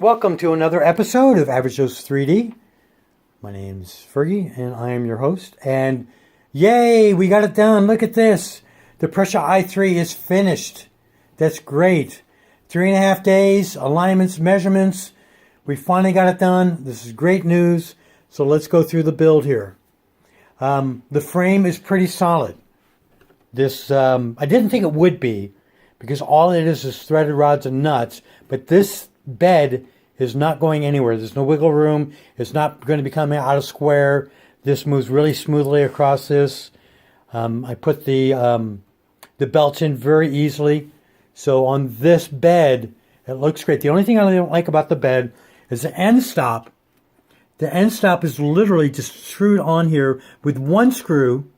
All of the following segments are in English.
Welcome to another episode of Average Joe's 3D. My name's Fergie, and I am your host. And yay, we got it done. Look at this. The Prusa I3 is finished. That's great. 3.5 days, alignments, measurements. We finally got it done. This is great news. So let's go through the build here. The frame is pretty solid. This I didn't think it would be, because all it is threaded rods and nuts. But this bed is not going anywhere. There's no wiggle room. It's not going to become out of square. This moves really smoothly across this. I put the belts in very easily. So on this bed, it looks great. The only thing I don't like about the bed is the end stop. The end stop is literally just screwed on here with one screw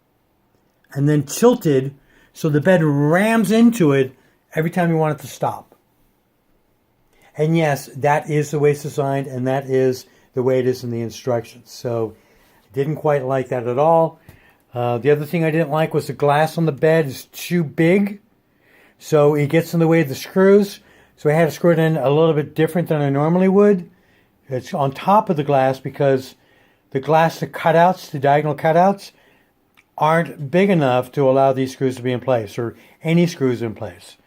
and then tilted so the bed rams into it every time you want it to stop. And yes, that is the way it's designed, and that is the way it is in the instructions. So I didn't quite like that at all. The other thing I didn't like was the glass on the bed is too big. So it gets in the way of the screws. So I had to screw it in a little bit different than I normally would. It's on top of the glass because the glass, the cutouts, the diagonal cutouts, aren't big enough to allow these screws to be in place, or any screws in place.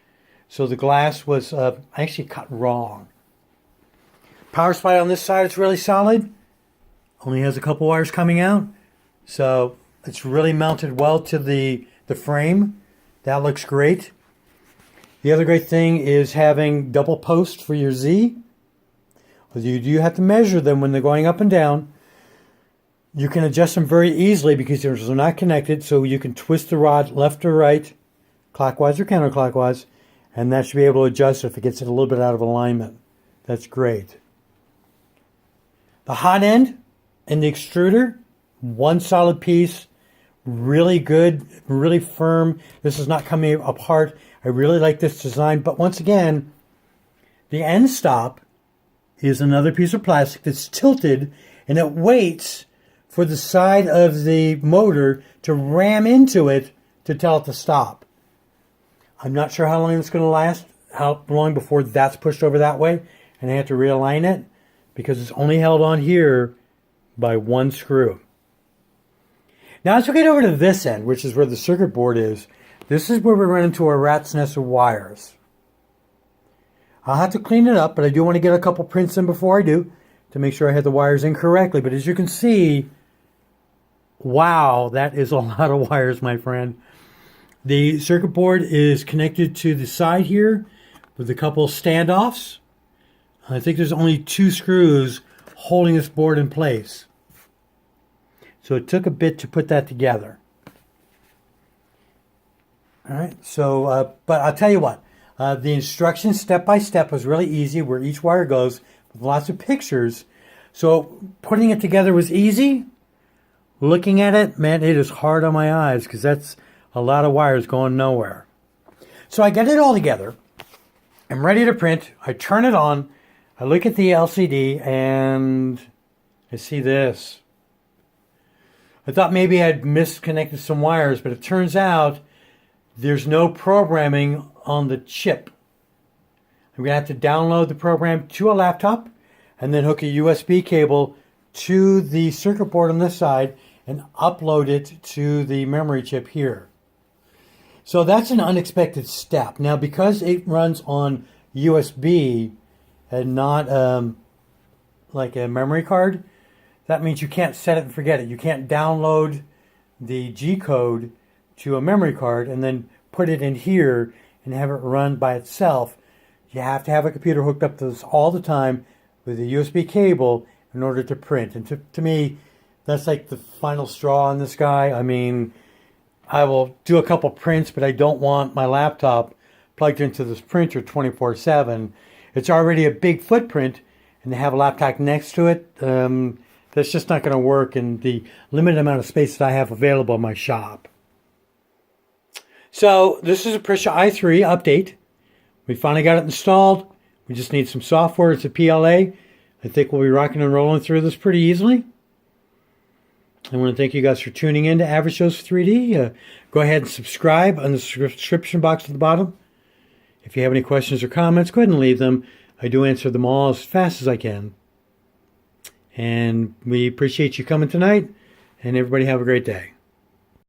So the glass was actually cut wrong. Power supply on this side is really solid. Only has a couple wires coming out. So it's really mounted well to the frame. That looks great. The other great thing is having double posts for your Z. You do have to measure them when they're going up and down. You can adjust them very easily because they're not connected. So you can twist the rod left or right, clockwise or counterclockwise. And that should be able to adjust if it gets it a little bit out of alignment. That's great. The hot end and the extruder, one solid piece, really good, really firm. This is not coming apart. I really like this design. But once again, the end stop is another piece of plastic that's tilted, and it waits for the side of the motor to ram into it to tell it to stop. I'm not sure how long it's going to last, how long before that's pushed over that way, and I have to realign it because it's only held on here by one screw. Now as we get over to this end, which is where the circuit board is, this is where we run into a rat's nest of wires. I'll have to clean it up, but I do want to get a couple prints in before I do to make sure I have the wires in correctly. But as you can see, wow, that is a lot of wires, my friend. The circuit board is connected to the side here with a couple standoffs. I think there's only 2 screws holding this board in place. So it took a bit to put that together. All right, so, but I'll tell you what, the instructions step by step was really easy where each wire goes with lots of pictures. So putting it together was easy. Looking at it, man, it is hard on my eyes because that's a lot of wires going nowhere. So I get it all together. I'm ready to print. I turn it on. I look at the LCD and I see this. I thought maybe I'd misconnected some wires, but it turns out there's no programming on the chip. I'm going to have to download the program to a laptop and then hook a USB cable to the circuit board on this side and upload it to the memory chip here. So that's an unexpected step. Now, because it runs on USB and not like a memory card, that means you can't set it and forget it. You can't download the G code to a memory card and then put it in here and have it run by itself. You have to have a computer hooked up to this all the time with a USB cable in order to print. And to me, that's like the final straw on this guy. I mean, I will do a couple prints, but I don't want my laptop plugged into this printer 24/7. It's already a big footprint, and to have a laptop next to it, that's just not going to work in the limited amount of space that I have available in my shop. So this is a Prusa i3 update. We finally got it installed. We just need some software. It's a PLA. I think we'll be rocking and rolling through this pretty easily. I want to thank you guys for tuning in to Average Joe's 3D. Go ahead and subscribe on the description box at the bottom. If you have any questions or comments, go ahead and leave them. I do answer them all as fast as I can. And we appreciate you coming tonight, and everybody have a great day.